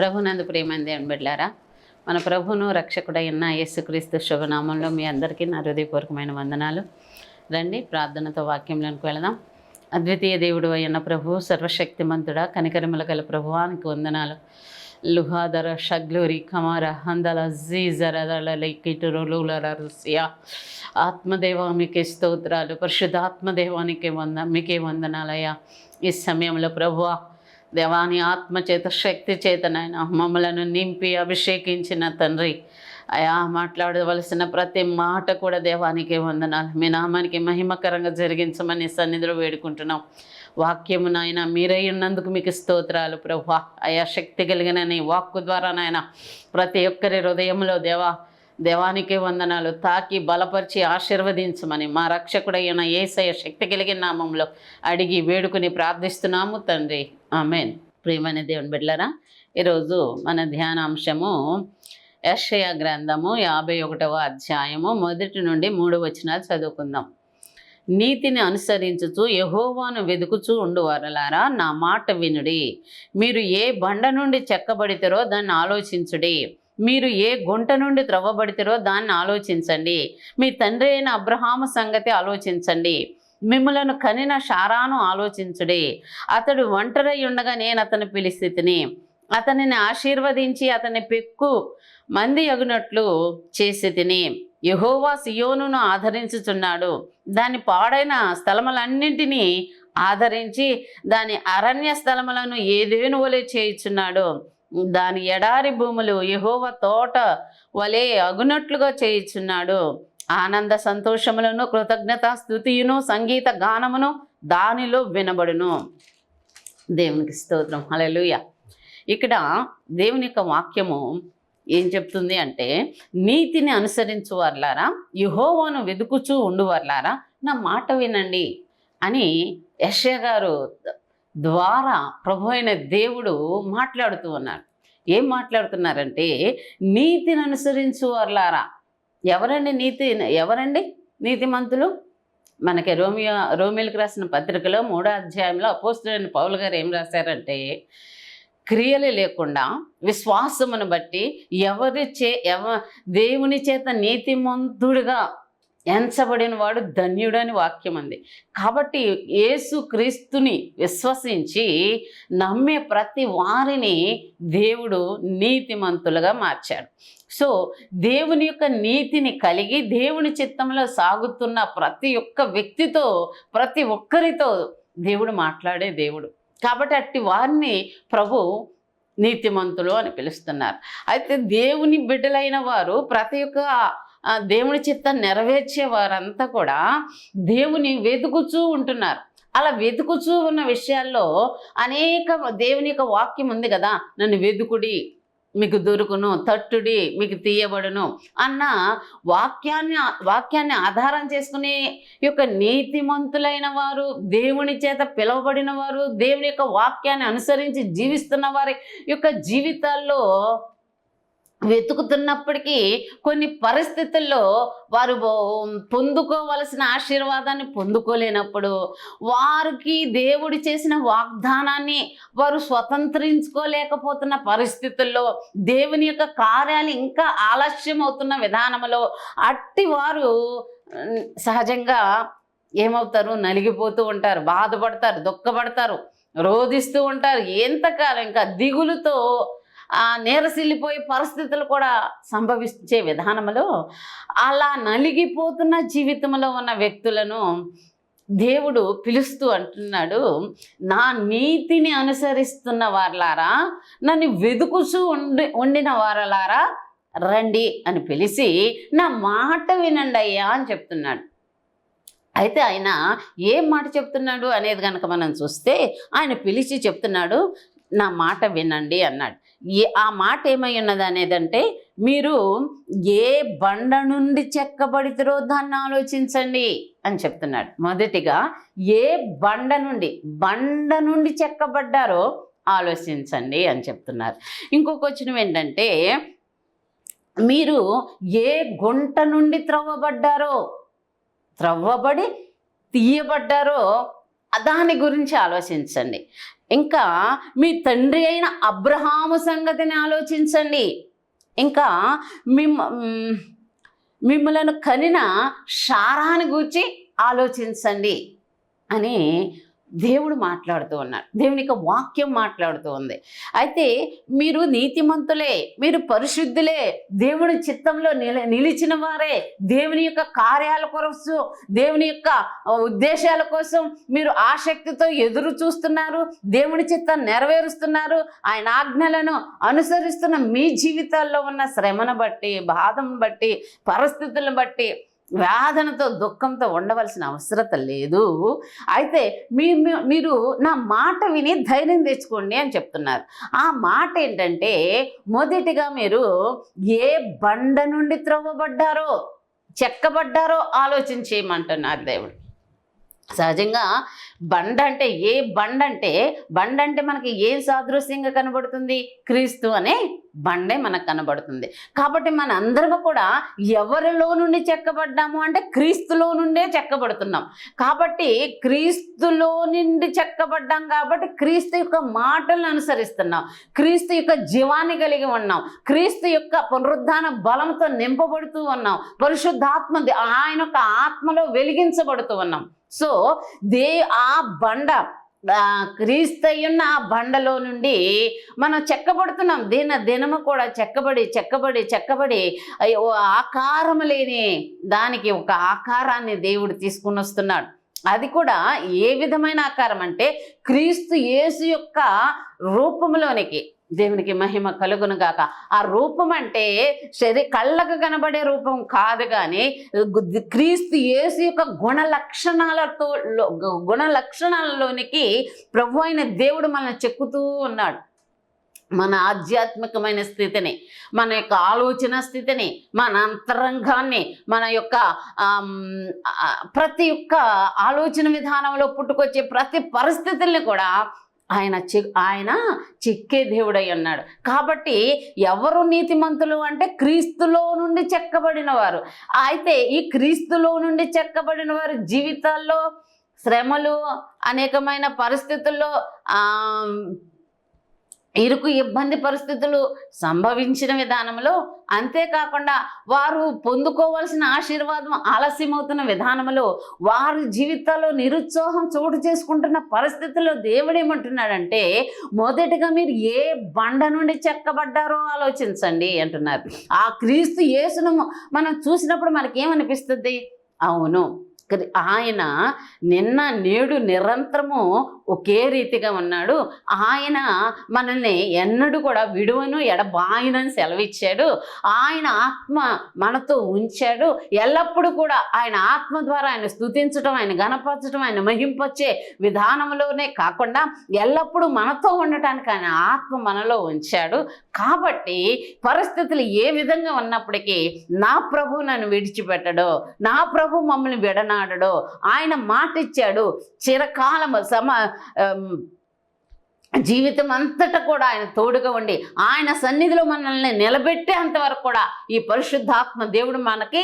ప్రభునందు ప్రేమంది దేవుని బిడ్డలారా, మన ప్రభును రక్షకుడైన యేసుక్రీస్తు శుభనామంలో మీ అందరికీ నా హృదయపూర్వకమైన వందనాలు. రండి ప్రార్థనతో వాక్యంలోనికి వెళదాం. అద్వితీయ దేవుడు అయిన ప్రభు, సర్వశక్తిమంతుడా, కనికరముల గల ప్రభువానికి వందనాలు. లుహాదర షగ్లూరి కమార హందల జీజరదలకిటురులులరసియా ఆత్మదేవ మీకే స్తోత్రాలు. పరిశుద్ధాత్మదేవానికి మీకే వందనాలయ్యా. ఈ సమయంలో ప్రభువా, దేవాని ఆత్మ చేత శక్తి చేతనైనా మమ్మలను నింపి అభిషేకించిన తండ్రి అయా, మాట్లాడవలసిన ప్రతి మాట కూడా దేవానికి వందనాలు. మీ నామానికి మహిమకరంగా జరిగించమని సన్నిధిలో వేడుకుంటున్నాం. వాక్యము నాయన మీరై ఉన్నందుకు మీకు స్తోత్రాలు ప్రభువా. అయా, శక్తి కలిగిన నీ వాక్కు ద్వారా నాయన ప్రతి ఒక్కరి హృదయంలో దేవానికే వందనాలు. తాకి బలపరిచి ఆశీర్వదించమని మా రక్షకుడైన యేసయ్య శక్తి కలిగిన నామంలో అడిగి వేడుకుని ప్రార్థిస్తున్నాము తండ్రి, ఆమేన్. ప్రియమైన దేవుని బిడ్డలారా, ఈరోజు మన ధ్యానాంశము యెషయా గ్రంథము 51వ అధ్యాయము 1 నుండి 3 వచనాలు చదువుకుందాం. నీతిని అనుసరించుచు యెహోవాను వెదుకుచూ ఉండువారలారా, నా మాట వినుడి. మీరు ఏ బండ నుండి చెక్కబడితేరో దాన్ని ఆలోచించుడి. మీరు ఏ గుంట నుండి త్రవ్వబడితేరో దాన్ని ఆలోచించండి. మీ తండ్రి అయిన అబ్రహాము సంగతి ఆలోచించండి. మిమ్ములను కనిన శారాను ఆలోచించుడి. అతడు ఒంటరై ఉండగా నేను అతని పిలిస్థితిని, అతనిని ఆశీర్వదించి అతని పెక్కు మంది అగునట్లు చేసి తిని. యెహోవా సియోనును ఆదరించుచున్నాడు. దాని పాడైన స్థలములన్నింటినీ ఆదరించి దాని అరణ్య స్థలములను ఏదేను వలె చేయుచున్నాడు. దాని ఎడారి భూములు యెహోవా తోట వలె అగునట్లుగా చేయుచున్నాడు. ఆనంద సంతోషములను కృతజ్ఞత స్తుతియును సంగీత గానమును దానిలో వినబడును. దేవునికి స్తోత్రం, హల్లెలూయా. ఇక్కడ దేవుని యొక్క వాక్యము ఏం చెప్తుంది అంటే, నీతిని అనుసరించు వర్లారా, యెహోవాను వెదుకుచూ ఉండువర్లారా, నా మాట వినండి అని యెషయా గారు ద్వారా ప్రభు అయిన దేవుడు మాట్లాడుతూ ఉన్నారు. ఏం మాట్లాడుతున్నారంటే, నీతిని అనుసరించు వర్లారా. ఎవరండి నీతిమంతులు? మనకి రోమిలకు రాసిన పత్రికలో 3వ అధ్యాయంలో అపోస్తలుడైన పౌలు గారు ఏం రాశారంటే, క్రియలు లేకుండా విశ్వాసమును బట్టి దేవుని చేత నీతిమంతుడిగా ఎంచబడిన వాడు ధన్యుడని వాక్యం ఉంది. కాబట్టి యేసు క్రీస్తుని విశ్వసించి నమ్మే ప్రతి వారిని దేవుడు నీతిమంతులుగా మార్చాడు. సో దేవుని యొక్క నీతిని కలిగి దేవుని చిత్తంలో సాగుతున్న ప్రతి ఒక్క వ్యక్తితో, ప్రతి ఒక్కరితో దేవుడు మాట్లాడే దేవుడు. కాబట్టి అట్టి వారిని ప్రభు నీతిమంతులు అని పిలుస్తున్నారు. అయితే దేవుని బిడ్డలైన వారు, ప్రతి ఒక్క దేవుని చిత్తం నెరవేర్చే వారంతా కూడా దేవుని వెతుకుచూ ఉంటున్నారు. అలా వెతుకుచూ ఉన్న విషయాల్లో అనేక దేవుని యొక్క వాక్యం ఉంది కదా, నన్ను వెతుకుడి మీకు దొరుకును, తట్టుడి మీకు తీయబడును అన్న వాక్యాన్ని ఆధారం చేసుకునే యొక్క నీతిమంతులైన వారు, దేవుని చేత పిలువబడిన వారు, దేవుని యొక్క వాక్యాన్ని అనుసరించి జీవిస్తున్న వారి యొక్క జీవితాల్లో వెతుకుతున్నప్పటికీ కొన్ని పరిస్థితుల్లో వారు పొందుకోవలసిన ఆశీర్వాదాన్ని పొందుకోలేనప్పుడు, వారికి దేవుడు చేసిన వాగ్దానాన్ని వారు స్వతంత్రించుకోలేకపోతున్న పరిస్థితుల్లో, దేవుని యొక్క కార్యాలు ఇంకా ఆలస్యం అవుతున్న విధానంలో అట్టి వారు సహజంగా ఏమవుతారు? నలిగిపోతూ ఉంటారు, బాధపడతారు, దుఃఖపడతారు, రోధిస్తూ ఉంటారు. ఎంతకాలం ఇంకా దిగులుతో నీరసిల్లిపోయే పరిస్థితులు కూడా సంభవించే విధానంలో అలా నలిగిపోతున్న జీవితంలో ఉన్న వ్యక్తులను దేవుడు పిలుస్తూ అంటున్నాడు, నా నీతిని అనుసరిస్తున్న వారలారా, నన్ను వెదుకుచూ ఉండిన వారలారా రండి అని పిలిచి నా మాట వినండి అయ్యా అని చెప్తున్నాడు. అయితే ఆయన ఏం మాట చెప్తున్నాడు అనేది కనుక మనం చూస్తే, ఆయన పిలిచి చెప్తున్నాడు, నా మాట వినండి అన్నాడు. ఆ మాట ఏమై ఉన్నది అనేదంటే, మీరు ఏ బండ నుండి చెక్కబడితేరో దాన్ని ఆలోచించండి అని చెప్తున్నాడు. మొదటిగా ఏ బండ నుండి చెక్కబడ్డారో ఆలోచించండి అని చెప్తున్నారు. ఇంకొక వచనం ఏంటంటే, మీరు ఏ గుంట నుండి త్రవ్వబడి తీయబడ్డారో దాని గురించి ఆలోచించండి. ఇంకా మీ తండ్రి అయిన అబ్రహాము సంగతిని ఆలోచించండి. ఇంకా మిమ్మలను కనిన శారాని గూర్చి ఆలోచించండి అని దేవుడు మాట్లాడుతూ ఉన్నాడు. దేవుని యొక్క వాక్యం మాట్లాడుతూ ఉంది. అయితే మీరు నీతిమంతులే, మీరు పరిశుద్ధులే, దేవుని చిత్తంలో నిలిచిన వారే, దేవుని యొక్క కార్యాల కోసం, దేవుని యొక్క ఉద్దేశాల కోసం మీరు ఆసక్తితో ఎదురు చూస్తున్నారు, దేవుని చిత్తాన్ని నెరవేరుస్తున్నారు, ఆయన ఆజ్ఞలను అనుసరిస్తున్న మీ జీవితాల్లో ఉన్న శ్రమను బట్టి, బాధను బట్టి, పరిస్థితులను బట్టి వేదనతో దుఃఖంతో ఉండవలసిన అవసరత లేదు. అయితే మీరు నా మాట విని ధైర్యం తెచ్చుకోండి అని చెప్తున్నారు. ఆ మాట ఏంటంటే, మొదటిగా మీరు ఏ బండ నుండి త్రవ్వబడ్డారో, చెక్కబడ్డారో ఆలోచించేయమంటున్నారు దేవుడు. సహజంగా బండ అంటే బండ అంటే మనకి ఏ సాదృశ్యంగా కనబడుతుంది? క్రీస్తు అనే బండే మనకు కనబడుతుంది. కాబట్టి మన అందరము కూడా ఎవరిలో నుండి చెక్కబడ్డాము అంటే క్రీస్తులో నుండే చెక్కబడుతున్నాం. కాబట్టి క్రీస్తులో నుండి చెక్కబడ్డాం కాబట్టి క్రీస్తు యొక్క మాటలను అనుసరిస్తున్నాం, క్రీస్తు యొక్క జీవాన్ని కలిగి ఉన్నాం, క్రీస్తు యొక్క పునరుద్ధాన బలంతో నింపబడుతూ ఉన్నాం, పరిశుద్ధాత్మ ఆయన యొక్క ఆత్మలో వెలిగించబడుతూ ఉన్నాం. సో ఆ బండ క్రీస్తయ్యున్న ఆ బండలో నుండి మనం చెక్కబడుతున్నాం. దినము కూడా చెక్కబడి ఆకారం లేని దానికి ఒక ఆకారాన్ని దేవుడు తీసుకుని వస్తున్నాడు. అది కూడా ఏ విధమైన ఆకారం అంటే క్రీస్తు యేసు యొక్క రూపంలోనికి. దేవునికి మహిమ కలుగును గాక. ఆ రూపం అంటే కళ్ళకు కనబడే రూపం కాదు, కానీ క్రీస్తు యేసు యొక్క గుణ లక్షణాలలోనికి ప్రభు అయిన దేవుడు మనల్ని చెక్కుతూ ఉన్నాడు. మన ఆధ్యాత్మికమైన స్థితిని, మన యొక్క ఆలోచన స్థితిని, మన అంతరంగాన్ని, మన యొక్క ప్రతి ఒక్క ఆలోచన విధానంలో పుట్టుకొచ్చే ప్రతి పరిస్థితుల్ని కూడా ఆయన చెక్కే దేవుడై ఉన్నాడు. కాబట్టి ఎవరు నీతిమంతులు అంటే క్రీస్తులో నుండి చెక్కబడిన వారు. అయితే ఈ క్రీస్తులో నుండి చెక్కబడిన వారి జీవితాల్లో శ్రమలు, అనేకమైన పరిస్థితుల్లో ఇరుకు ఇబ్బంది పరిస్థితులు సంభవించిన విధానంలో, అంతేకాకుండా వారు పొందుకోవాల్సిన ఆశీర్వాదం ఆలస్యమవుతున్న విధానంలో, వారి జీవితాల్లో నిరుత్సాహం చోటు చేసుకుంటున్న పరిస్థితుల్లో దేవుడు ఏమంటున్నాడంటే, మొదటిగా మీరు ఏ బండ నుండి చెక్కబడ్డారో ఆలోచించండి అంటున్నారు. ఆ క్రీస్తు యేసును మనం చూసినప్పుడు మనకేమనిపిస్తుంది? అవును, ఆయన నిన్న నేడు నిరంతరము ఒకే రీతిగా ఉన్నాడు. ఆయన మనల్ని ఎన్నడూ కూడా విడువను ఎడబాయనని సెలవిచ్చాడు. ఆయన ఆత్మ మనతో ఉంచాడు. ఎల్లప్పుడూ కూడా ఆయన ఆత్మ ద్వారా ఆయన స్తుతించడం, ఆయన గణపరచడం, ఆయన మహింపొచ్చే విధానంలోనే కాకుండా ఎల్లప్పుడూ మనతో ఉండటానికి ఆయన ఆత్మ మనలో ఉంచాడు. కాబట్టి పరిస్థితులు ఏ విధంగా ఉన్నప్పటికీ నా ప్రభు నన్ను విడిచిపెట్టడో, నా ప్రభు మమ్మల్ని విడనాడడో, ఆయన మాట ఇచ్చాడు. చిరకాలము జీవితం అంతటా కూడా ఆయన తోడుగా ఉండి ఆయన సన్నిధిలో మనల్ని నిలబెట్టేంతవరకు కూడా ఈ పరిశుద్ధాత్మ దేవుడు మనకి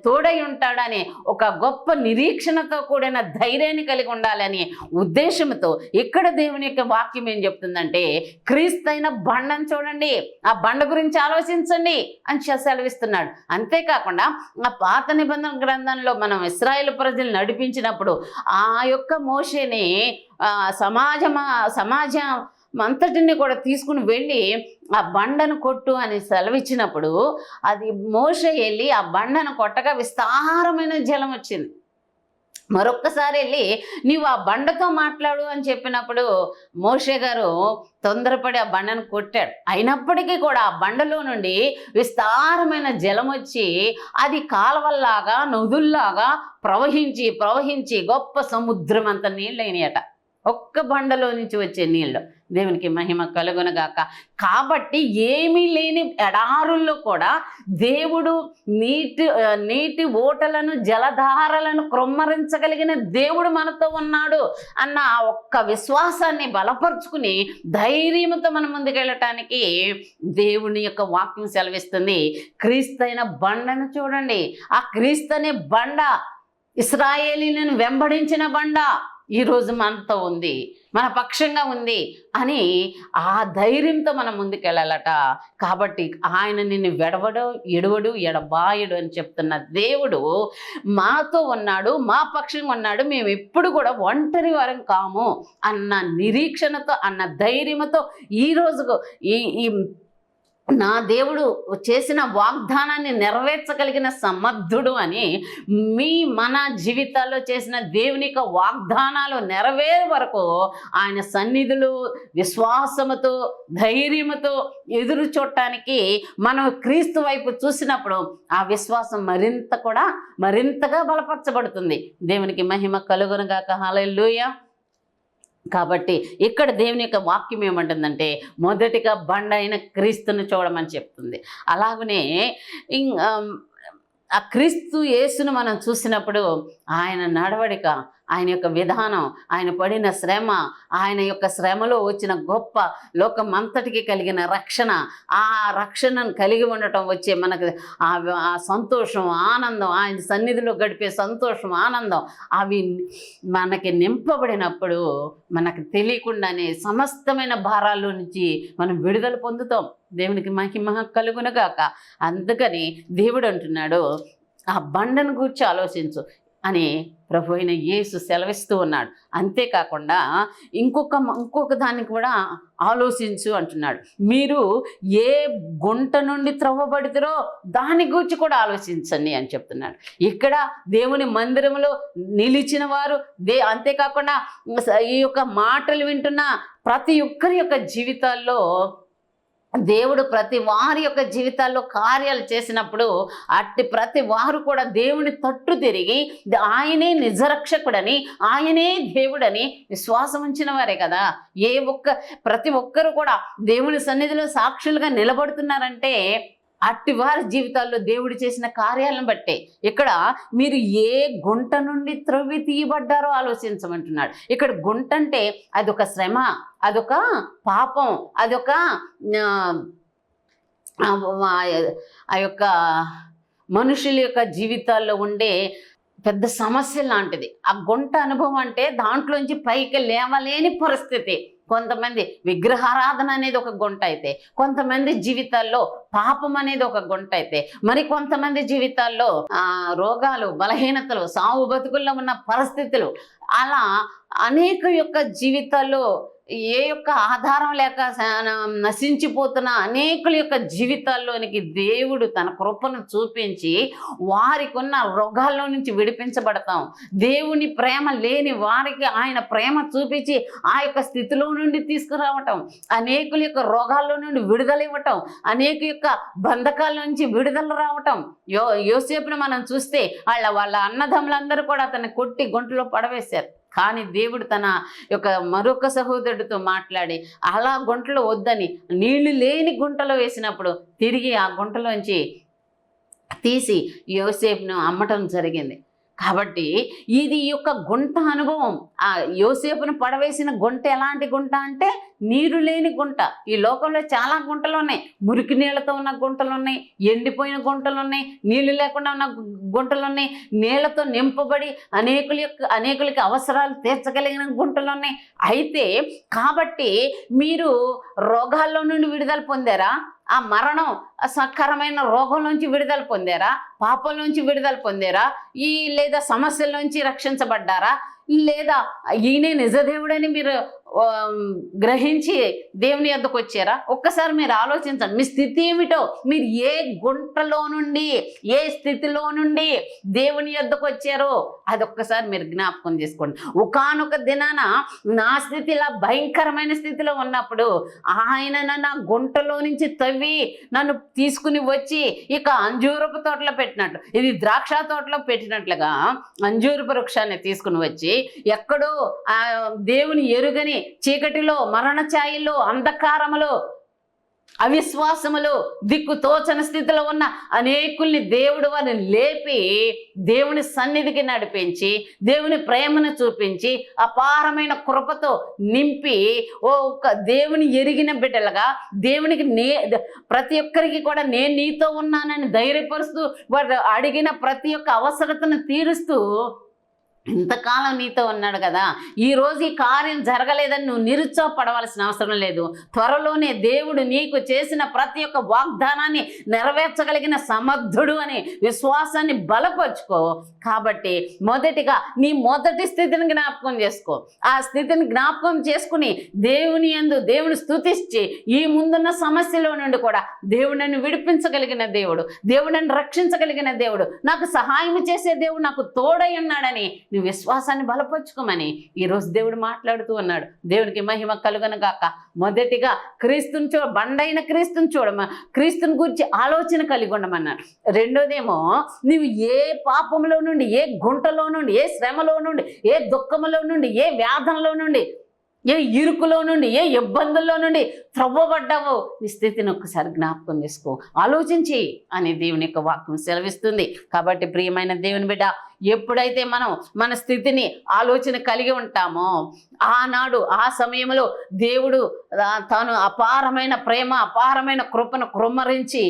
తోడై ఉంటాడని ఒక గొప్ప నిరీక్షణతో కూడిన ధైర్యాన్ని కలిగి ఉండాలని ఉద్దేశంతో ఇక్కడ దేవుని యొక్క వాక్యం ఏం చెప్తుందంటే, క్రీస్తైన బండను చూడండి, ఆ బండ గురించి ఆలోచించండి అని సెలవిస్తున్నాడు. అంతేకాకుండా ఆ పాత నిబంధన గ్రంథంలో మనం ఇశ్రాయేలు ప్రజలు నడిపించినప్పుడు ఆ యొక్క మోషేని సమాజం అంతటిని కూడా తీసుకుని వెళ్ళి ఆ బండను కొట్టు అని సెలవిచ్చినప్పుడు అది మోషే వెళ్ళి ఆ బండను కొట్టగా విస్తారమైన జలం వచ్చింది. మరొక్కసారి వెళ్ళి నీవు ఆ బండతో మాట్లాడు అని చెప్పినప్పుడు మోషే గారు తొందరపడి ఆ బండను కొట్టాడు. అయినప్పటికీ కూడా ఆ బండలో నుండి విస్తారమైన జలం వచ్చి అది కాలువల్లాగా, నదుల్లాగా ప్రవహించి గొప్ప సముద్రం అంత నీళ్ళు అయినాయట, ఒక్క బండలో నుంచి వచ్చే నీళ్ళు. దేవునికి మహిమ కలుగునగాక. కాబట్టి ఏమీ లేని ఎడారుల్లో కూడా దేవుడు నీటి ఓటలను, జలధారలను క్రొమ్మరించగలిగిన దేవుడు మనతో ఉన్నాడు అన్న ఆ ఒక్క విశ్వాసాన్ని బలపరుచుకుని ధైర్యంతో మనం ముందుకెళ్ళటానికి దేవుని యొక్క వాక్యం సెలవిస్తుంది. క్రీస్తైన బండను చూడండి. ఆ క్రీస్తు అనే బండ ఇశ్రాయేలీలను వెంబడించిన బండ, ఈరోజు మనతో ఉంది, మన పక్షంగా ఉంది అని ఆ ధైర్యంతో మనం ముందుకెళ్ళాలట. కాబట్టి ఆయన నిన్ను ఎడవడు ఎడబాయడు అని చెప్తున్న దేవుడు మాతో ఉన్నాడు, మా పక్షంగా ఉన్నాడు, మేము ఎప్పుడు కూడా ఒంటరి వారం కాము అన్న నిరీక్షణతో, అన్న ధైర్యంతో ఈరోజు ఈ నా దేవుడు చేసిన వాగ్దానాన్ని నెరవేర్చగలిగిన సమర్థుడు అని మన జీవితాల్లో చేసిన దేవుని యొక్క వాగ్దానాలు నెరవేరే వరకు ఆయన సన్నిధిలో విశ్వాసముతో, ధైర్యముతో ఎదురు చూడటానికి మనం క్రీస్తు వైపు చూసినప్పుడు ఆ విశ్వాసం మరింతగా బలపరచబడుతుంది. దేవునికి మహిమ కలుగునుగాక. హల్లెలూయా. కాబట్టి ఇక్కడ దేవుని యొక్క వాక్యం ఏమంటుందంటే మొదటిగా బండ అయిన క్రీస్తుని చూడమని చెప్తుంది. అలాగనే ఆ క్రీస్తు యేసును మనం చూసినప్పుడు ఆయన నడవడిక, ఆయన యొక్క విధానం, ఆయన పడిన శ్రమ, ఆయన యొక్క శ్రమలో వచ్చిన గొప్ప లోకమంతటికి కలిగిన రక్షణ, ఆ రక్షణను కలిగి ఉండటం వచ్చే మనకు ఆ సంతోషం, ఆనందం, ఆయన సన్నిధిలో గడిపే సంతోషం, ఆనందం అవి మనకి నింపబడినప్పుడు మనకు తెలియకుండానే సమస్తమైన భారాల్లో నుంచి మనం విడుదల పొందుతాం. దేవునికి మహిమ కలుగునుగాక. అందుకని దేవుడు అంటున్నాడు, ఆ బండను గూర్చి ఆలోచించు అని ప్రభు అయిన యేసు సెలవిస్తూ ఉన్నాడు. అంతేకాకుండా ఇంకొక దాన్ని కూడా ఆలోచించు అంటున్నాడు. మీరు ఏ గుంట నుండి త్రవ్వబడితేరో దాని గురించి కూడా ఆలోచించండి అని చెప్తున్నాడు. ఇక్కడ దేవుని మందిరంలో నిలిచిన వారు అంతేకాకుండా ఈ యొక్క మాటలు వింటున్న ప్రతి ఒక్కరి యొక్క జీవితాల్లో దేవుడు ప్రతి వారి యొక్క జీవితాల్లో కార్యాలు చేసినప్పుడు అట్టి ప్రతి వారు కూడా దేవుని తట్టు తిరిగి ఆయనే నిజరక్షకుడని, ఆయనే దేవుడని విశ్వాసం ఉంచిన వారే కదా. ప్రతి ఒక్కరు కూడా దేవుని సన్నిధిలో సాక్షులుగా నిలబడుతున్నారంటే అట్టి వారి జీవితాల్లో దేవుడు చేసిన కార్యాలను బట్టే. ఇక్కడ మీరు ఏ గుంట నుండి త్రవ్వి తీయబడ్డారో ఆలోచించమంటున్నాడు. ఇక్కడ గుంట అంటే అదొక శ్రమ, అదొక పాపం, అదొక ఆ యొక్క మనుషుల యొక్క జీవితాల్లో ఉండే పెద్ద సమస్య లాంటిది. ఆ గుంట అనుభవం అంటే దాంట్లోంచి పైకి లేవలేని పరిస్థితి. కొంతమంది విగ్రహారాధన అనేది ఒక గుంట అయితే, కొంతమంది జీవితాల్లో పాపం అనేది ఒక గుంట అయితే, మరి కొంతమంది జీవితాల్లో రోగాలు, బలహీనతలు, సావు బతుకుల్లో ఉన్న పరిస్థితులు, అలా అనేక యొక్క జీవితాల్లో ఏ యొక్క ఆధారం లేక నశించిపోతున్న అనేకుల యొక్క జీవితాల్లోనికి దేవుడు తన కృపను చూపించి వారికి ఉన్న రోగాల్లో నుంచి విడిపించబడతాం. దేవుని ప్రేమ లేని వారికి ఆయన ప్రేమ చూపించి ఆ యొక్క స్థితిలో నుండి తీసుకురావటం, అనేకుల యొక్క రోగాల్లో నుండి విడుదల ఇవ్వటం, అనేక యొక్క బంధకాల నుంచి విడుదల రావటం. యోసేపును మనం చూస్తే వాళ్ళ అన్నదమ్ములందరూ కూడా అతన్ని కొట్టి గుంటలో పడవేశారు. కానీ దేవుడు తన యొక్క మరొక సహోదరుడితో మాట్లాడి అలా గుంటలో వద్దని నీళ్లు లేని గుంటలో వేసినప్పుడు తిరిగి ఆ గుంటలోంచి తీసి యోసేపును అమ్మటం జరిగింది. కాబట్టి ఇది ఈ యొక్క గుంట అనుభవం. ఆ యోసేపును పడవేసిన గుంట ఎలాంటి గుంట అంటే నీరు లేని గుంట. ఈ లోకంలో చాలా గుంటలు ఉన్నాయి. మురికి నీళ్లతో ఉన్న గుంటలు ఉన్నాయి, ఎండిపోయిన గుంటలు ఉన్నాయి, నీళ్లు లేకుండా ఉన్న గుంటలు ఉన్నాయి, నీళ్లతో నింపబడి అనేకులకి అవసరాలు తీర్చగలిగిన గుంటలు ఉన్నాయి. అయితే కాబట్టి మీరు రోగాల్లో నుండి విడుదల పొందారా? ఆ మరణం సకరమైన రోగం నుంచి విడుదల పొందారా? పాపం నుంచి విడుదల పొందారా? లేదా సమస్యల నుంచి రక్షించబడ్డారా? లేదా ఈయనే నిజదేవుడని మీరు గ్రహించి దేవుని యొద్దకు వచ్చారా? ఒక్కసారి మీరు ఆలోచించండి. మీ స్థితి ఏమిటో, మీరు ఏ గుంటలో నుండి, ఏ స్థితిలో నుండి దేవుని యొద్దకు వచ్చారో అది ఒక్కసారి మీరు జ్ఞాపకం చేసుకోండి. ఒకానొక దినాన నా స్థితి ఇలా భయంకరమైన స్థితిలో ఉన్నప్పుడు ఆయన నన్ను గుంటలో నుంచి తవ్వి నన్ను తీసుకుని వచ్చి ఇక అంజూరపు తోటలో పెట్టినట్లు, ఇది ద్రాక్ష తోటలో పెట్టినట్లుగా అంజూరపు వృక్షాన్ని తీసుకుని వచ్చి ఎక్కడో దేవుని ఎరుగని చీకటిలో, మరణ ఛాయల్లో, అంధకారములో, అవిశ్వాసములో, దిక్కు తోచని స్థితిలో ఉన్న అనేకుల్ని దేవుడు వారిని లేపి దేవుని సన్నిధికి నడిపించి దేవుని ప్రేమను చూపించి అపారమైన కృపతో నింపి దేవుని ఎరిగిన బిడ్డలుగా దేవునికి ప్రతి ఒక్కరికి కూడా నేను నీతో ఉన్నానని ధైర్యపరుస్తూ వారు అడిగిన ప్రతి ఒక్క అవసరతను తీరుస్తూ ఇంతకాలం నీతో ఉన్నాడు కదా, ఈరోజు ఈ కార్యం జరగలేదని నువ్వు నిరుత్సాహపడవలసిన అవసరం లేదు. త్వరలోనే దేవుడు నీకు చేసిన ప్రతి ఒక్క వాగ్దానాన్ని నెరవేర్చగలిగిన సమర్థుడు అనే విశ్వాసాన్ని బలపరుచుకో. కాబట్టి మొదటిగా నీ మొదటి స్థితిని జ్ఞాపకం చేసుకో. ఆ స్థితిని జ్ఞాపకం చేసుకుని దేవుని స్తుతించి ఈ ముందున్న సమస్యలో నుండి కూడా దేవుడు నన్ను విడిపించగలిగిన దేవుడు, దేవుడు నన్ను రక్షించగలిగిన దేవుడు, నాకు సహాయం చేసే దేవుడు నాకు తోడై ఉన్నాడని నువ్వు విశ్వాసాన్ని బలపరుచుకోమని ఈరోజు దేవుడు మాట్లాడుతూ ఉన్నాడు. దేవునికి మహిమ కలుగను గాక. మొదటిగా క్రీస్తుని బండైన క్రీస్తుని క్రీస్తుని గురించి ఆలోచన కలిగి ఉండమన్నాడు. రెండోదేమో నువ్వు ఏ పాపంలో నుండి, ఏ గుంటలో నుండి, ఏ శ్రమలో నుండి, ఏ దుఃఖంలో నుండి, ఏ వ్యాధంలో నుండి, ఏ ఇరుకులో నుండి, ఏ ఇబ్బందుల్లో నుండి త్రవ్వబడ్డావో నీ స్థితిని ఒక్కసారి జ్ఞాపకం చేసుకో, ఆలోచించి అని దేవుని యొక్క వాక్యం సెలవిస్తుంది. కాబట్టి ప్రియమైన దేవుని బిడ్డ, ఎప్పుడైతే మనం మన స్థితిని ఆలోచన కలిగి ఉంటామో ఆనాడు ఆ సమయంలో దేవుడు తాను అపారమైన ప్రేమ, అపారమైన కృపను కృమ్మరించి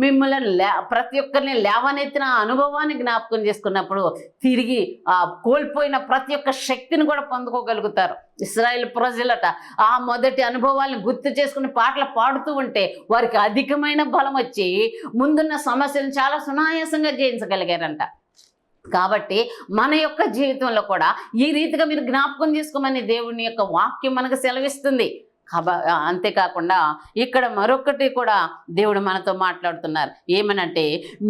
మిమ్మల్ని ప్రతి ఒక్కరిని లేవనెత్తిన అనుభవాన్ని జ్ఞాపకం చేసుకున్నప్పుడు తిరిగి ఆ కోల్పోయిన ప్రతి ఒక్క శక్తిని కూడా పొందుకోగలుగుతారు. ఇశ్రాయేల్ ప్రజలట ఆ మొదటి అనుభవాలను గుర్తు చేసుకుని పాటలు పాడుతూ ఉంటే వారికి అధికమైన బలం వచ్చి ముందున్న సమస్యలను చాలా సునాయాసంగా జయించగలిగారంట. కాబట్టి మన యొక్క జీవితంలో కూడా ఈ రీతిగా మీరు జ్ఞాపకం చేసుకోమని దేవుని యొక్క వాక్యం మనకు సెలవిస్తుంది. అంతేకాకుండా ఇక్కడ మరొకటి కూడా దేవుడు మనతో మాట్లాడుతున్నారు. ఏమనంటే,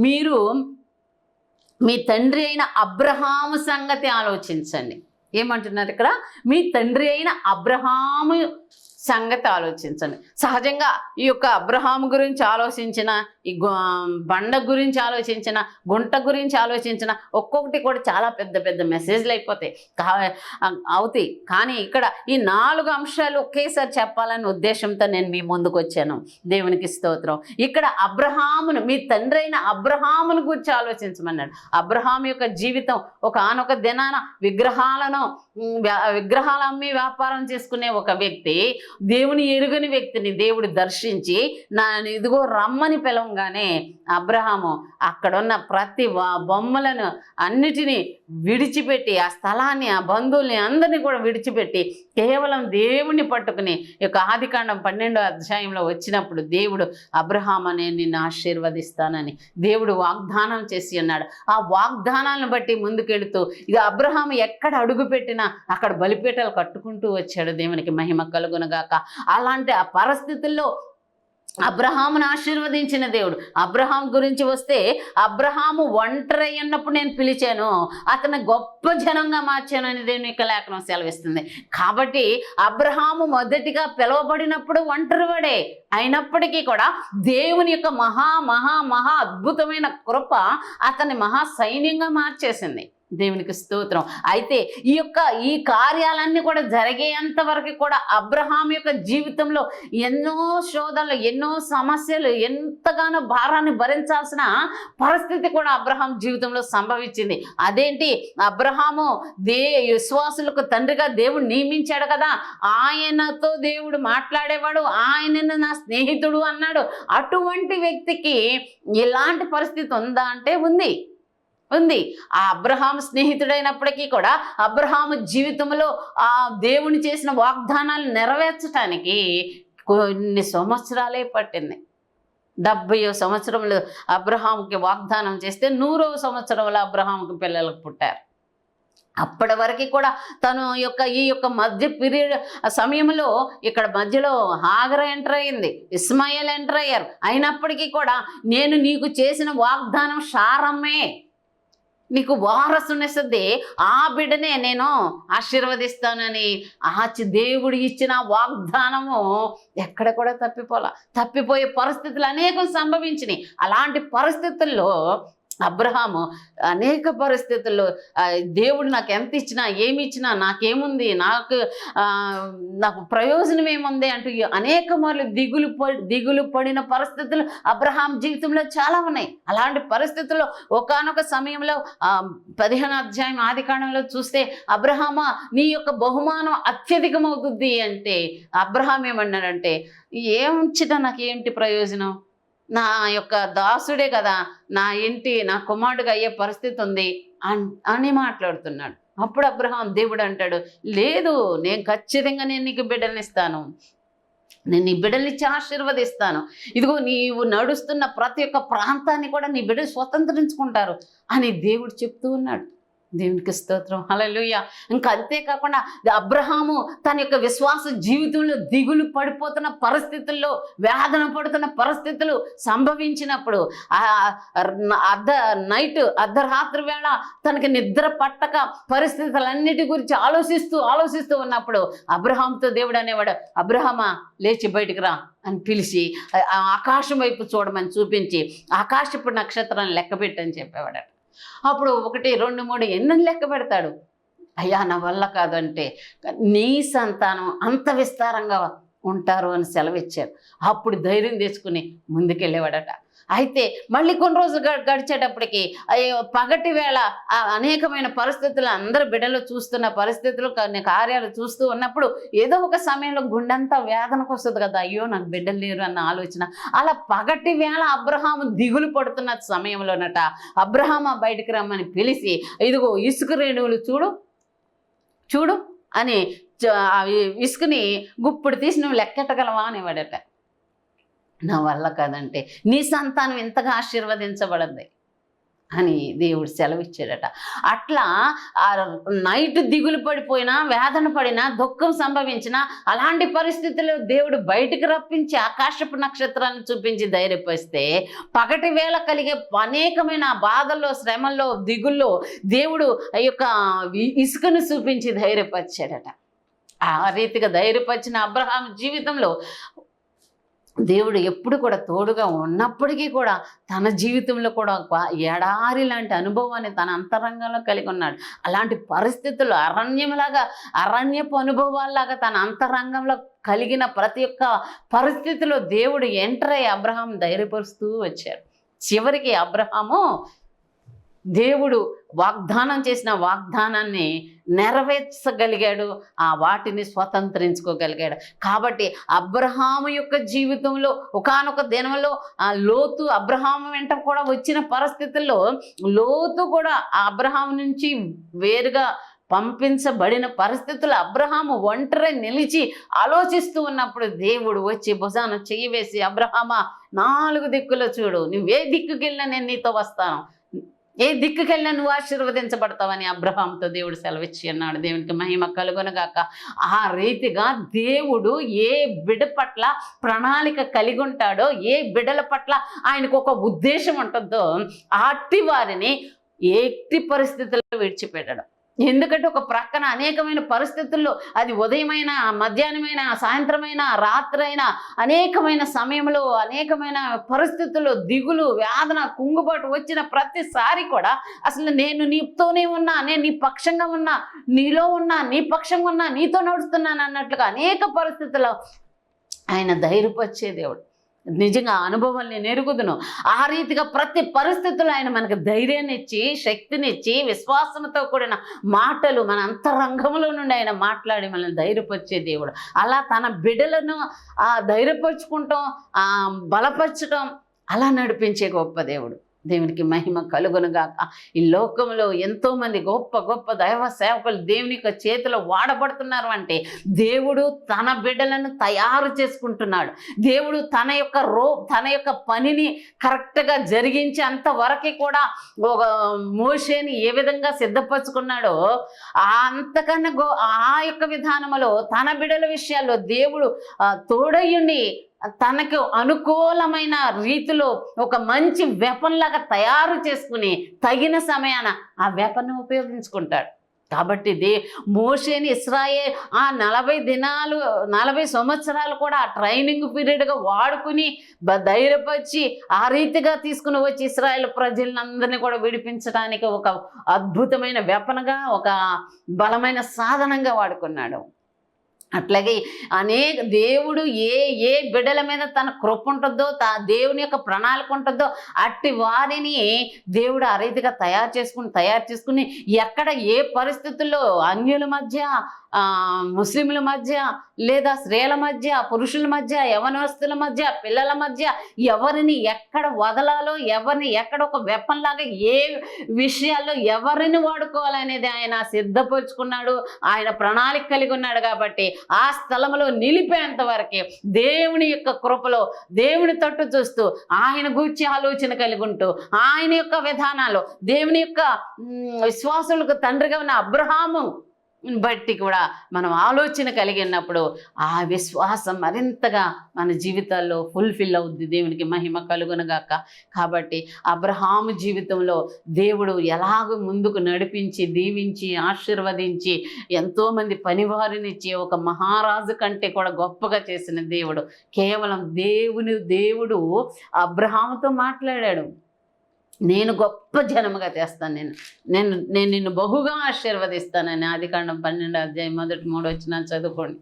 మీరు మీ తండ్రి అయిన అబ్రహాము సంగతి ఆలోచించండి. ఏమంటున్నారు ఇక్కడ? మీ తండ్రి అయిన అబ్రహాము సంగతి ఆలోచించండి. సహజంగా ఈ యొక్క అబ్రహాము గురించి ఆలోచించిన, ఈ బండ గురించి ఆలోచించిన, గుంట గురించి ఆలోచించిన ఒక్కొక్కటి కూడా చాలా పెద్ద పెద్ద మెసేజ్లు అవుతాయి. కానీ ఇక్కడ ఈ 4 అంశాలు ఒకేసారి చెప్పాలనే ఉద్దేశంతో నేను మీ ముందుకు వచ్చాను. దేవునికి స్తోత్రం. ఇక్కడ అబ్రహామును, మీ తండ్రి అయిన అబ్రహామును గురించి ఆలోచించమన్నాడు. అబ్రహాము యొక్క జీవితం ఆనొక దినాన విగ్రహాలు అమ్మి వ్యాపారం చేసుకునే ఒక వ్యక్తి, దేవుని ఎరుగని వ్యక్తిని దేవుడు దర్శించి ఇదిగో రమ్మని పిలవగానే అబ్రహాము అక్కడున్న ప్రతి బొమ్మలను అన్నిటినీ విడిచిపెట్టి, ఆ స్థలాన్ని, ఆ బంధువుల్ని అందరినీ కూడా విడిచిపెట్టి కేవలం దేవుని పట్టుకుని యొక్క ఆదికాండం 12వ అధ్యాయంలో వచ్చినప్పుడు దేవుడు అబ్రహాము నేను నిన్ను ఆశీర్వదిస్తానని దేవుడు వాగ్దానం చేసి ఉన్నాడు. ఆ వాగ్దానాలను బట్టి ముందుకెడుతూ ఇక అబ్రహాము ఎక్కడ అడుగు పెట్టినా అక్కడ బలిపీఠాలు కట్టుకుంటూ వచ్చాడు. దేవునికి మహిమ కలుగునుగాక. అలాంటి ఆ పరిస్థితుల్లో అబ్రహామును ఆశీర్వదించిన దేవుడు. అబ్రహాం గురించి వస్తే, అబ్రహాము ఒంటరి అన్నప్పుడు నేను పిలిచాను, అతను గొప్ప జనంగా మార్చాను అని దేవుని యొక్క లేఖనం సెలవిస్తుంది. కాబట్టి అబ్రహాము మొదటిగా పిలువబడినప్పుడు ఒంటరివాడే అయినప్పటికీ కూడా దేవుని యొక్క మహా మహా మహా అద్భుతమైన కృప అతన్ని మహా సైన్యంగా మార్చేసింది. దేవునికి స్తోత్రం. అయితే ఈ కార్యాలన్నీ కూడా జరిగేంత వరకు కూడా అబ్రహాం యొక్క జీవితంలో ఎన్నో శోధనలు, ఎన్నో సమస్యలు, ఎంతగానో భారాన్ని భరించాల్సిన పరిస్థితి కూడా అబ్రహాం జీవితంలో సంభవించింది. అదేంటి, అబ్రహాము విశ్వాసులకు తండ్రిగా దేవుడు నియమించాడు కదా, ఆయనతో దేవుడు మాట్లాడేవాడు, ఆయనను నా స్నేహితుడు అన్నాడు. అటువంటి వ్యక్తికి ఇలాంటి పరిస్థితి ఉందా అంటే ఉంది. ఆ అబ్రహాం స్నేహితుడైనప్పటికీ కూడా అబ్రహాము జీవితంలో ఆ దేవుని చేసిన వాగ్దానాలు నెరవేర్చడానికి కొన్ని సంవత్సరాలే పట్టింది. 70వ సంవత్సరంలో అబ్రహాముకి వాగ్దానం చేస్తే 100వ సంవత్సరంలో అబ్రహాముకి పిల్లలకు పుట్టారు. అప్పటి వరకు కూడా తను ఈ యొక్క మధ్య పీరియడ్ సమయంలో ఇక్కడ మధ్యలో హాగర్ ఎంటర్ అయింది, ఇస్మాయిల్ ఎంటర్ అయ్యారు. అయినప్పటికీ కూడా నేను నీకు చేసిన వాగ్దానం శారమ్మే, నీకు వారసునిస్తుంది, ఆ బిడ్డనే నేను ఆశీర్వదిస్తానని దేవుడు ఇచ్చిన వాగ్దానము ఎక్కడ కూడా తప్పిపోయే పరిస్థితులు అనేకం సంభవించినాయి. అలాంటి పరిస్థితుల్లో అబ్రహాము అనేక పరిస్థితుల్లో దేవుడు నాకు ఎంత ఇచ్చినా, ఏమి ఇచ్చినా నాకేముంది, నాకు ప్రయోజనం ఏముంది అంటూ అనేక మార్లు దిగులు పడిన పరిస్థితులు అబ్రహాం జీవితంలో చాలా ఉన్నాయి. అలాంటి పరిస్థితుల్లో ఒకానొక సమయంలో 15వ అధ్యాయం ఆదికాండంలో చూస్తే, అబ్రహామా నీ యొక్క బహుమానం అత్యధికమవుతుంది అంటే అబ్రహాం ఏమన్నాడంటే, ఏమిచ్చినా నాకేంటి ప్రయోజనం, నా యొక్క దాసుడే కదా, నా కుమారుడిగా అయ్యే పరిస్థితి ఉంది అని మాట్లాడుతున్నాడు. అప్పుడు అబ్రహాం దేవుడు అంటాడు, లేదు, నేను ఖచ్చితంగా నేను నీకు బిడ్డలనిస్తాను, నేను నీ బిడ్డల్నిచ్చి ఆశీర్వదిస్తాను, ఇదిగో నీవు నడుస్తున్న ప్రతి ఒక్క ప్రాంతాన్ని కూడా నీ బిడ్డలు స్వతంత్రించుకుంటారు అని దేవుడు చెప్తూ ఉన్నాడు. దేవునికి స్తోత్రం, హల్లెలూయా. ఇంకా అంతేకాకుండా అబ్రహాము తన యొక్క విశ్వాస జీవితంలో దిగులు పడిపోతున్న పరిస్థితుల్లో, వేదన పడుతున్న పరిస్థితులు సంభవించినప్పుడు అర్ధరాత్రి వేళ తనకి నిద్ర పట్టక పరిస్థితులన్నిటి గురించి ఆలోచిస్తూ ఉన్నప్పుడు అబ్రహాంతో దేవుడు అనేవాడు, అబ్రహామా లేచి బయటికి రా అని పిలిచి ఆకాశం వైపు చూడమని చూపించి ఆకాశపు నక్షత్రాన్ని లెక్క పెట్టని చెప్పేవాడు. అప్పుడు 1, 2, 3 ఎన్ని లెక్క పెడతాడు. అయ్యా నా వల్ల కాదంటే, నీ సంతానం అంత విస్తారంగా ఉంటారు అని సెలవిచ్చారు. అప్పుడు ధైర్యం తెచ్చుకుని ముందుకెళ్ళేవాడట. అయితే మళ్ళీ కొన్ని రోజులు గడిచేటప్పటికి పగటి వేళ అనేకమైన పరిస్థితులు, అందరు బిడ్డలు చూస్తున్న పరిస్థితులు, కొన్ని కార్యాలు చూస్తూ ఉన్నప్పుడు ఏదో ఒక సమయంలో గుండెంతా వేదనకు వస్తుంది కదా, అయ్యో నాకు బిడ్డలు లేరు అన్న ఆలోచన. అలా పగటి వేళ అబ్రహాము దిగులు పడుతున్న సమయంలోనట అబ్రహాము బయటికి రమ్మని పిలిచి, ఇదిగో ఇసుక రేణువులు చూడు అని ఇసుకని గుప్పుడు తీసి నువ్వు లెక్కెట్టగలవా అనేవాడట. నా వల్ల కాదంటే, నీ సంతానం ఇంతగా ఆశీర్వదించబడింది అని దేవుడు సెలవిచ్చాడట. అట్లా నైట్ దిగులు పడిపోయినా, వేదన పడినా, దుఃఖం సంభవించినా, అలాంటి పరిస్థితుల్లో దేవుడు బయటికి రప్పించి ఆకాశపు నక్షత్రాలను చూపించి ధైర్యపరిస్తే, పగటి వేళ కలిగే అనేకమైన బాధల్లో, శ్రమల్లో, దిగుల్లో దేవుడు ఈ యొక్క ఇసుకను చూపించి ధైర్యపరిచాడట. ఆ రీతిగా ధైర్యపరిచిన అబ్రహాం జీవితంలో దేవుడు ఎప్పుడు కూడా తోడుగా ఉన్నప్పటికీ కూడా తన జీవితంలో కూడా ఎడారి లాంటి అనుభవాన్ని తన అంతరంగంలో కలిగి ఉన్నాడు. అలాంటి పరిస్థితుల్లో అరణ్యపు అనుభవాల్లాగా తన అంతరంగంలో కలిగిన ప్రతి ఒక్క పరిస్థితిలో దేవుడు ఎంటర్ అయ్యి అబ్రహాం ధైర్యపరుస్తూ వచ్చాడు. చివరికి అబ్రహాము దేవుడు వాగ్దానం చేసిన వాగ్దానాన్ని నెరవేర్చగలిగాడు, ఆ వాటిని స్వతంత్రించుకోగలిగాడు. కాబట్టి అబ్రహాము యొక్క జీవితంలో ఒకానొక దినంలో లోతు అబ్రహాము వెంట కూడా వచ్చిన పరిస్థితుల్లో లోతు కూడా అబ్రహాము నుంచి వేరుగా పంపించబడిన పరిస్థితులు అబ్రహాము ఒంటరి నిలిచి ఆలోచిస్తూ ఉన్నప్పుడు దేవుడు వచ్చి భుజాన చెయ్యి వేసి, అబ్రహామా 4 దిక్కులు చూడు, నువ్వే దిక్కుకెళ్ళినా నేను నీతో వస్తాను, ఏ దిక్కుకెళ్ళినా నువ్వు ఆశీర్వదించబడతావని అబ్రహాంతో దేవుడు సెలవిచ్చి అన్నాడు. దేవునికి మహిమ కలుగునుగాక. ఆ రీతిగా దేవుడు ఏ బిడ్డ పట్ల ప్రణాళిక కలిగి ఉంటాడో, ఏ బిడ్డల పట్ల ఆయనకు ఒక ఉద్దేశం ఉంటుందో, అట్టి వారిని ఎట్టి పరిస్థితుల్లో విడిచిపెట్టడం. ఎందుకంటే ఒక ప్రక్కన అనేకమైన పరిస్థితుల్లో, అది ఉదయమైన, మధ్యాహ్నమైన, సాయంత్రమైన, రాత్రైనా, అనేకమైన సమయంలో, అనేకమైన పరిస్థితుల్లో దిగులు, వేదన, కుంగుబాటు వచ్చిన ప్రతిసారి కూడా అసలు నేను నీతోనే ఉన్నా, నేను నీ పక్షంగా ఉన్నా, నీలో ఉన్నా, నీ పక్షంగా ఉన్నా, నీతో నడుస్తున్నాను అన్నట్లుగా అనేక పరిస్థితుల్లో ఆయన ధైర్యపరిచే దేవుడు. నిజంగా అనుభవం నేను ఎరుగుదును. ఆ రీతిగా ప్రతి పరిస్థితుల్లో ఆయన మనకు ధైర్యాన్ని ఇచ్చి, శక్తినిచ్చి, విశ్వాసంతో కూడిన మాటలు మన అంతరంగంలో నుండి ఆయన మాట్లాడి మనల్ని ధైర్యపరిచే దేవుడు. అలా తన బిడ్డలను ధైర్యపరుచుకుంటాం, బలపరచడం, అలా నడిపించే గొప్ప దేవుడు. దేవునికి మహిమ కలుగునుగాక. ఈ లోకంలో ఎంతోమంది గొప్ప గొప్ప దైవ సేవకులు దేవుని యొక్క చేతిలో వాడబడుతున్నారు అంటే దేవుడు తన బిడ్డలను తయారు చేసుకుంటున్నాడు. దేవుడు తన యొక్క పనిని కరెక్ట్గా జరిగించి అంతవరకు కూడా ఒక మోషేని ఏ విధంగా సిద్ధపరచుకున్నాడో అంతకన్నా ఆ యొక్క విధానంలో తన బిడ్డల విషయాల్లో దేవుడు తోడయ్యుండి తనకు అనుకూలమైన రీతిలో ఒక మంచి వెపన్ లాగా తయారు చేసుకుని తగిన సమయాన ఆ వెపన్ ఉపయోగించుకుంటాడు. కాబట్టి మోషేని ఇశ్రాయేలు 40 సంవత్సరాలు కూడా ఆ ట్రైనింగ్ పీరియడ్గా వాడుకుని ధైర్యపరిచి ఆ రీతిగా తీసుకుని వచ్చి ఇశ్రాయేలు ప్రజలందరినీ కూడా విడిపించడానికి ఒక అద్భుతమైన వెపన్గా, ఒక బలమైన సాధనంగా వాడుకున్నాడు. అట్లాగే దేవుడు ఏ బిడ్డల మీద తన కృప ఉంటుందో, దేవుని యొక్క ప్రణాళిక ఉంటుందో అట్టి వారిని దేవుడు ఆ రీతిగా తయారు చేసుకుని ఎక్కడ ఏ పరిస్థితుల్లో అన్యుల మధ్య ముస్లింల మధ్య, లేదా స్త్రీల మధ్య, పురుషుల మధ్య, యవనస్తుల మధ్య, పిల్లల మధ్య ఎవరిని ఎక్కడ వదలాలో, ఎవరిని ఎక్కడ ఒక వెపన్ లాగా ఏ విషయాల్లో ఎవరిని వాడుకోవాలనేది ఆయన సిద్ధపరుచుకున్నాడు. ఆయన ప్రణాళిక కలిగి ఉన్నాడు. కాబట్టి ఆ స్థలంలో నిలిపేంత వరకే దేవుని యొక్క కృపలో దేవుని తట్టు చూస్తూ ఆయన గూర్చి ఆలోచన కలిగి ఉంటూ ఆయన యొక్క విధానాలు, దేవుని యొక్క విశ్వాసులకు తండ్రిగా ఉన్న అబ్రహాము బట్టి కూడా మనం ఆలోచన కలిగినప్పుడు ఆ విశ్వాసం మరింతగా మన జీవితాల్లో ఫుల్ఫిల్ అవుద్ది. దేవునికి మహిమ కలుగునగాక. కాబట్టి అబ్రహాము జీవితంలో దేవుడు ఎలాగ ముందుకు నడిపించి, దీవించి, ఆశీర్వదించి, ఎంతోమంది పనివారినిచ్చి ఒక మహారాజు కంటే కూడా గొప్పగా చేసిన దేవుడు. కేవలం దేవుడు అబ్రహాముతో మాట్లాడాడు. నేను గొప్ప జనముగా చేస్తాను, నేను నిన్ను బహుగా ఆశీర్వదిస్తానని ఆదికాండం 12:1-3 చదువుకోండి.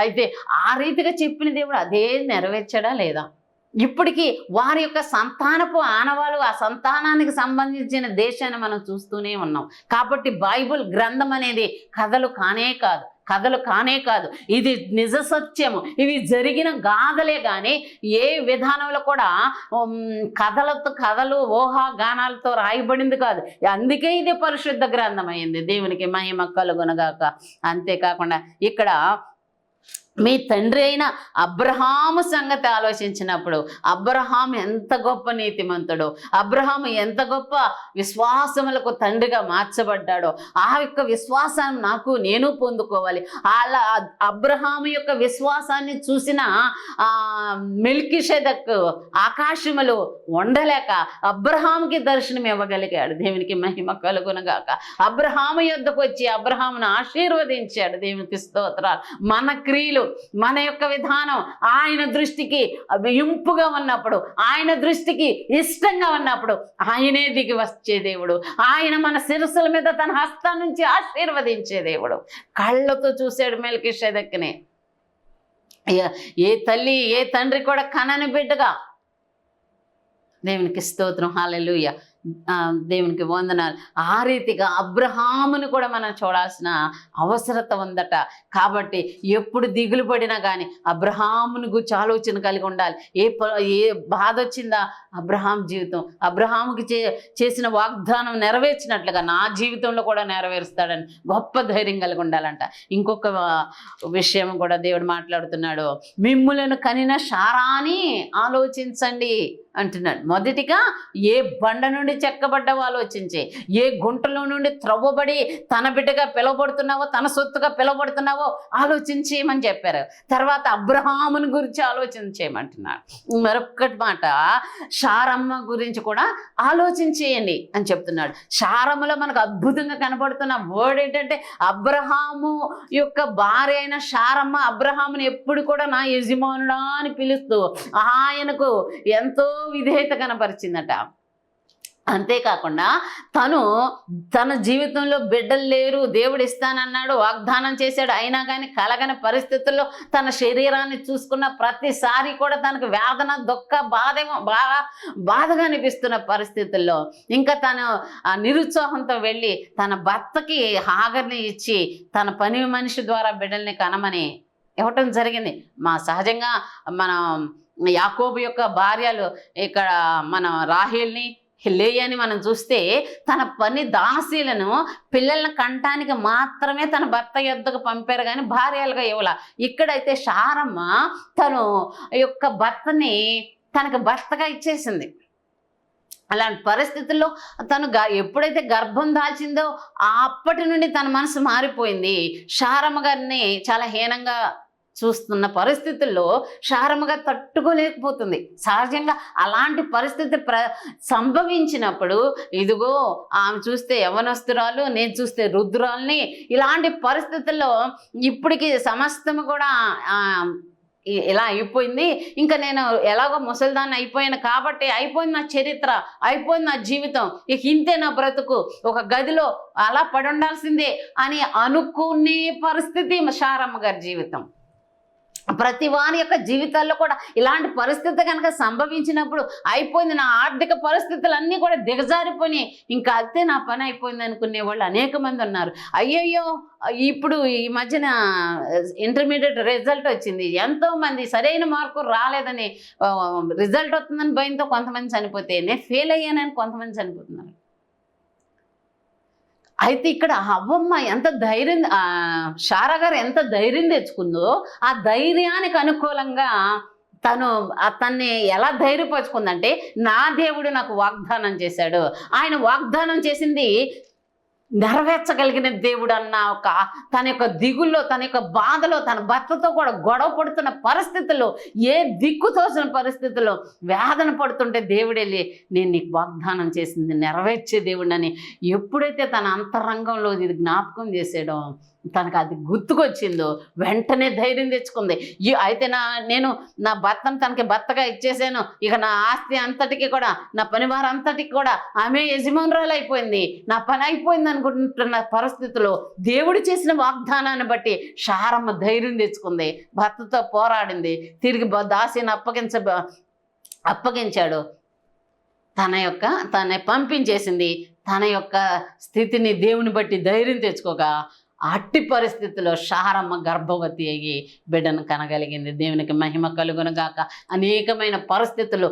అయితే ఆ రీతిగా చెప్పిన దేవుడు అదే నెరవేర్చాడా లేదా? ఇప్పటికీ వారి యొక్క సంతానపు ఆనవాళ్ళు, ఆ సంతానానికి సంబంధించిన దేశాన్ని మనం చూస్తూనే ఉన్నాం. కాబట్టి బైబిల్ గ్రంథం అనేది కథలు కానే కాదు, ఇది నిజ సత్యము. ఇవి జరిగిన గాథలే కానీ ఏ విధానంలో కూడా కథలు ఊహాగానాలతో రాయబడింది కాదు. అందుకే ఇది పరిశుద్ధ గ్రంథం అయింది. దేవునికి మహిమ కలుగునగాక. అంతేకాకుండా ఇక్కడ మీ తండ్రి అయిన అబ్రహాము సంగతి ఆలోచించినప్పుడు అబ్రహాము ఎంత గొప్ప నీతిమంతుడో, అబ్రహాము ఎంత గొప్ప విశ్వాసములకు తండ్రిగా మార్చబడ్డాడో, ఆ యొక్క విశ్వాసాన్ని నేను పొందుకోవాలి. అలా అబ్రహాము యొక్క విశ్వాసాన్ని చూసిన మెల్కీషెదెకు ఆకాశములు ఉండలేక అబ్రహాముకి దర్శనం ఇవ్వగలిగాడు. దేవునికి మహిమ కలుగునగాక. అబ్రహాము యొద్దకు వచ్చి అబ్రహామును ఆశీర్వదించాడు. దేవునికి స్తోత్రాలు. మన క్రియలు, మన యొక్క విధానం ఆయన దృష్టికి ఇంపుగా ఉన్నప్పుడు, ఆయన దృష్టికి ఇష్టంగా ఉన్నప్పుడు ఆయనే దిగి వచ్చే దేవుడు. ఆయన మన శిరస్సుల మీద తన హస్తం నుంచి ఆశీర్వదించే దేవుడు. కళ్ళతో చూశాడు మెల్కీషెదెకుని. ఏ తల్లి ఏ తండ్రి కూడా కనని బిడ్డగా. దేవునికి స్తోత్రం. హల్లెలూయా. దేవునికి వందనాలు. ఆ రీతిగా అబ్రహామును కూడా మనం చూడాల్సిన అవసరత ఉందట. కాబట్టి ఎప్పుడు దిగులు పడినా కానీ అబ్రహామును గురించి ఆలోచన కలిగి ఉండాలి. ఏ బాధ వచ్చిందా, అబ్రహాం జీవితం, అబ్రహాముకి చేసిన వాగ్దానం నెరవేర్చినట్లుగా నా జీవితంలో కూడా నెరవేరుస్తాడని గొప్ప ధైర్యం కలిగి ఉండాలంట. ఇంకొక విషయం కూడా దేవుడు మాట్లాడుతున్నాడు. మిమ్ములను కనిన శారాని ఆలోచించండి అంటున్నాడు. మొదటిగా ఏ బండ నుండి చెక్కబడ్డావో ఆలోచించి, ఏ గుంటలో నుండి త్రవ్వబడి తన బిడ్డగా పిలువబడుతున్నావో, తన సొత్తుగా పిలువబడుతున్నావో ఆలోచించేయమని చెప్పారు. తర్వాత అబ్రహాముని గురించి ఆలోచన చేయమంటున్నారు. మరొకటి మాట, శారమ్మ గురించి కూడా ఆలోచించేయండి అని చెప్తున్నాడు. శారమ్మలో మనకు అద్భుతంగా కనబడుతున్న వర్డ్ ఏంటంటే, అబ్రహాము యొక్క భార్య అయిన శారమ్మ అబ్రహాముని ఎప్పుడు కూడా నా యజమానుడా అని పిలుస్తూ ఆయనకు ఎంతో విధేయత కనపరిచిందట. అంతేకాకుండా తన జీవితంలో బిడ్డలు లేరు, దేవుడు ఇస్తానన్నాడు, వాగ్దానం చేశాడు, అయినా కానీ కలగని పరిస్థితుల్లో తన శరీరాన్ని చూసుకున్న ప్రతిసారి కూడా తనకు వేదన, దుఃఖ, బాధగా అనిపిస్తున్న పరిస్థితుల్లో ఇంకా తను నిరుత్సాహంతో వెళ్ళి తన భర్తకి హాగర్ని ఇచ్చి తన పని మనిషి ద్వారా బిడ్డల్ని కనమని ఇవ్వటం జరిగింది. సహజంగా మనం యాకోబు యొక్క భార్యలు ఇక్కడ మనం రాహేల్ని, లేయని మనం చూస్తే తన పని దాసీలను పిల్లలను కంటానికి మాత్రమే తన భర్త యొద్దకు పంపారు కానీ భార్యలుగా ఇవ్వాల. ఇక్కడైతే శారమ్మ తను యొక్క భర్తని తనకు భర్తగా ఇచ్చేసింది. అలాంటి పరిస్థితుల్లో తను ఎప్పుడైతే గర్భం దాల్చిందో అప్పటి నుండి తన మనసు మారిపోయింది. శారమ్మ గారిని చాలా హీనంగా చూస్తున్న పరిస్థితుల్లో శారమ్మగా తట్టుకోలేకపోతుంది. సహజంగా అలాంటి పరిస్థితి సంభవించినప్పుడు ఇదిగో ఆమె చూస్తే యవనస్తురాలు, నేను చూస్తే రుద్రాల్ని, ఇలాంటి పరిస్థితుల్లో ఇప్పటికి సమస్తము కూడా ఇలా అయిపోయింది, ఇంకా నేను ఎలాగో ముసలిదాన్ని అయిపోయాను కాబట్టి అయిపోయింది నా చరిత్ర, అయిపోయింది నా జీవితం, ఇక ఇంతే నా బ్రతుకు, ఒక గదిలో అలా పడి ఉండాల్సిందే అని అనుకునే పరిస్థితి శారమ్మ గారి జీవితం. ప్రతి వారి యొక్క జీవితాల్లో కూడా ఇలాంటి పరిస్థితి కనుక సంభవించినప్పుడు అయిపోయింది, నా ఆర్థిక పరిస్థితులన్నీ కూడా దిగజారిపోయి ఇంకా అంతే నా పని అయిపోయింది అనుకునే వాళ్ళు అనేక మంది ఉన్నారు. అయ్యయ్యో ఇప్పుడు ఈ మధ్యన ఇంటర్మీడియట్ రిజల్ట్ వచ్చింది, ఎంతోమంది సరైన మార్కు రాలేదని రిజల్ట్ వస్తుందని భయంతో కొంతమంది చనిపోతే, నేను ఫెయిల్ అయ్యానని కొంతమంది చనిపోతున్నారు. అయితే ఇక్కడ అవ్వమ్మ ఎంత ధైర్యం, శారా గారు ఎంత ధైర్యం తెచ్చుకుందో, ఆ ధైర్యానికి అనుకూలంగా తన్ని ఎలా ధైర్యపరుచుకుందంటే, నా దేవుడు నాకు వాగ్దానం చేశాడు, ఆయన వాగ్దానం చేసింది నెరవేర్చగలిగిన దేవుడు అన్న తన యొక్క దిగుల్లో, తన యొక్క బాధలో, తన భర్తతో కూడా గొడవ పడుతున్న పరిస్థితుల్లో, ఏ దిక్కు తోసిన పరిస్థితుల్లో వేదన పడుతుంటే దేవుడు వెళ్ళి నేను నీకు వాగ్దానం చేసింది నెరవేర్చే దేవుడని ఎప్పుడైతే తన అంతరంగంలో ఇది జ్ఞాపకం చేసాడో, తనకు అది గుర్తుకొచ్చిందో వెంటనే ధైర్యం తెచ్చుకుంది. అయితే నేను నా భర్తను తనకి భర్తగా ఇచ్చేసాను, ఇక నా ఆస్తి అంతటికి కూడా, నా పనివారు అంతటికి కూడా ఆమె యజమానురాలు అయిపోయింది, నా పని అయిపోయింది అనుకుంటున్న పరిస్థితుల్లో దేవుడు చేసిన వాగ్దానాన్ని బట్టి శారమ్మ ధైర్యం తెచ్చుకుంది, భర్తతో పోరాడింది, తిరిగి దాసిని అప్పగించాడు, తన పంపించేసింది. తన యొక్క స్థితిని దేవుని బట్టి ధైర్యం తెచ్చుకోక అట్టి పరిస్థితుల్లో శారమ్మ గర్భవతి అయ్యి బిడ్డను కనగలిగింది. దేవునికి మహిమ కలుగునుగాక. అనేకమైన పరిస్థితులు,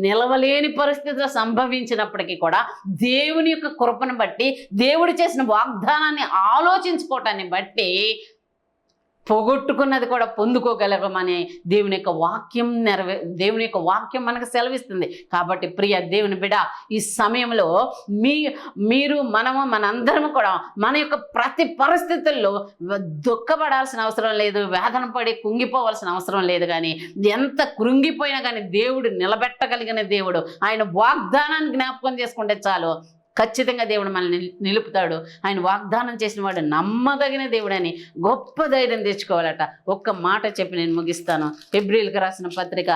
నిలవలేని పరిస్థితులు సంభవించినప్పటికీ కూడా దేవుని యొక్క కృపను బట్టి, దేవుడు చేసిన వాగ్దానాన్ని ఆలోచించుకోవటాన్ని బట్టి పోగొట్టుకున్నది కూడా పొందుకోగలగమని దేవుని యొక్క వాక్యం మనకు సెలవిస్తుంది. కాబట్టి ప్రియ దేవుని బిడ్డ, ఈ సమయంలో మనందరం కూడా మన యొక్క ప్రతి పరిస్థితుల్లో దుఃఖపడాల్సిన అవసరం లేదు, వేదన పడి కుంగిపోవాల్సిన అవసరం లేదు. కానీ ఎంత కృంగిపోయినా కానీ దేవుడు నిలబెట్టగలిగిన దేవుడు, ఆయన వాగ్దానాన్ని జ్ఞాపకం చేసుకుంటే చాలు, ఖచ్చితంగా దేవుడు మనల్ని నిలుపుతాడు. ఆయన వాగ్దానం చేసిన వాడు నమ్మదగిన దేవుడని గొప్ప ధైర్యం తెచ్చుకోవాలట. ఒక్క మాట చెప్పి నేను ముగిస్తాను. హెబ్రీయులకు రాసిన పత్రిక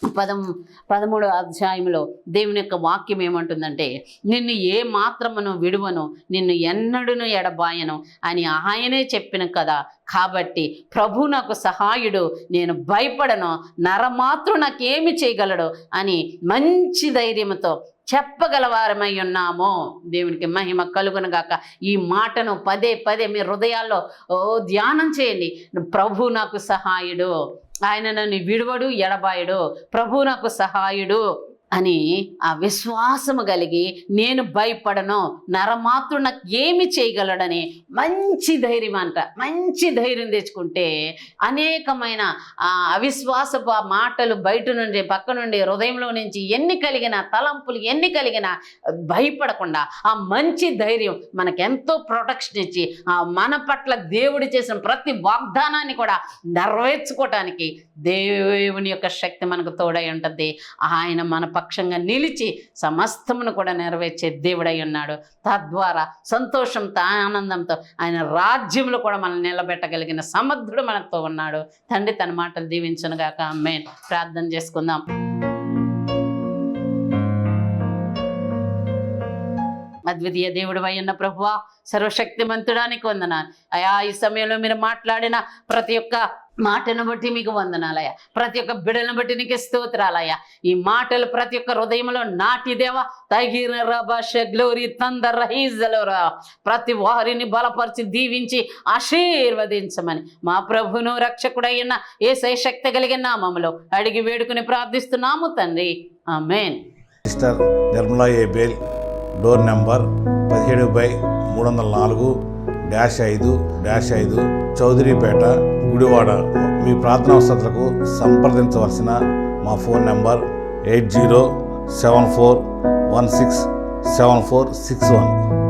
13వ అధ్యాయంలో దేవుని యొక్క వాక్యం ఏమంటుందంటే, నిన్ను ఏ మాత్రమును విడువను, నిన్ను ఎన్నడూను ఎడబాయను అని ఆయనే చెప్పిన కదా. కాబట్టి ప్రభు నాకు సహాయుడు, నేను భయపడను, నరమాత్రం నాకేమి చేయగలడు అని మంచి ధైర్యంతో చెప్పగలవారమై ఉన్నాము. దేవునికి మహిమ కలుగునుగాక. ఈ మాటను పదే పదే మీ హృదయాల్లో ధ్యానం చేయండి. ప్రభు నాకు సహాయుడు, ఆయన నన్ను విడువడు, ఎడబాయడు, ప్రభు నాకు సహాయుడు అని ఆ విశ్వాసము కలిగి, నేను భయపడను, నరమాత్రుడు నాకు ఏమి చేయగలడని మంచి ధైర్యం తెచ్చుకుంటే అనేకమైన అవిశ్వాసపు మాటలు బయట నుండి, పక్క నుండి, హృదయంలో నుంచి ఎన్ని కలిగిన తలంపులు ఎన్ని కలిగినా భయపడకుండా ఆ మంచి ధైర్యం మనకెంతో ప్రొటెక్షన్ ఇచ్చి మన పట్ల దేవుడు చేసిన ప్రతి వాగ్దానాన్ని కూడా నెరవేర్చుకోవటానికి దేవుని యొక్క శక్తి మనకు తోడై ఉంటుంది. ఆయన మన పక్షంగా నిలిచి సమస్తమును కూడా నెరవేర్చే దేవుడై ఉన్నాడు. తద్వారా సంతోషంతో, ఆనందంతో ఆయన రాజ్యంలో కూడా మనం నిలబెట్టగలిగిన సమర్థుడు మనతో ఉన్నాడు. తండ్రి తన మాటలు దీవించునుగాక. ఆమేన్. ప్రార్థన చేసుకుందాం. అద్వితీయ దేవుడు అయ్యన్న ప్రభువా, సర్వశక్తిమంతుడానికి వందనాలు అయా. ఈ సమయంలో మీరు మాట్లాడిన ప్రతి ఒక్క మాటను బట్టి మీకు వందనాలయ్యా. ప్రతి ఒక్క బిడ్డలను బట్టి నీకు స్తోత్రాలయ్యా. ఈ మాటలు ప్రతి ఒక్క హృదయంలో నాటిదేవా, తగిన రభాష గ్లోరీ తందర్ రహీజలోరా, ప్రతి వారిని బలపరిచి దీవించి ఆశీర్వదించమని మా ప్రభును రక్షకుడైన యేసయ్య శక్తి కలిగిన నామములో అడిగి వేడుకుని ప్రార్థిస్తున్నాము తండ్రి. Amen. Sister Nirmala Abel, door number 17/304-5-5 Chowdaripeta, Gudivada. మీ ప్రార్థనా అవసరాలకు సంప్రదించవలసిన మా ఫోన్ నెంబర్ 8074167461.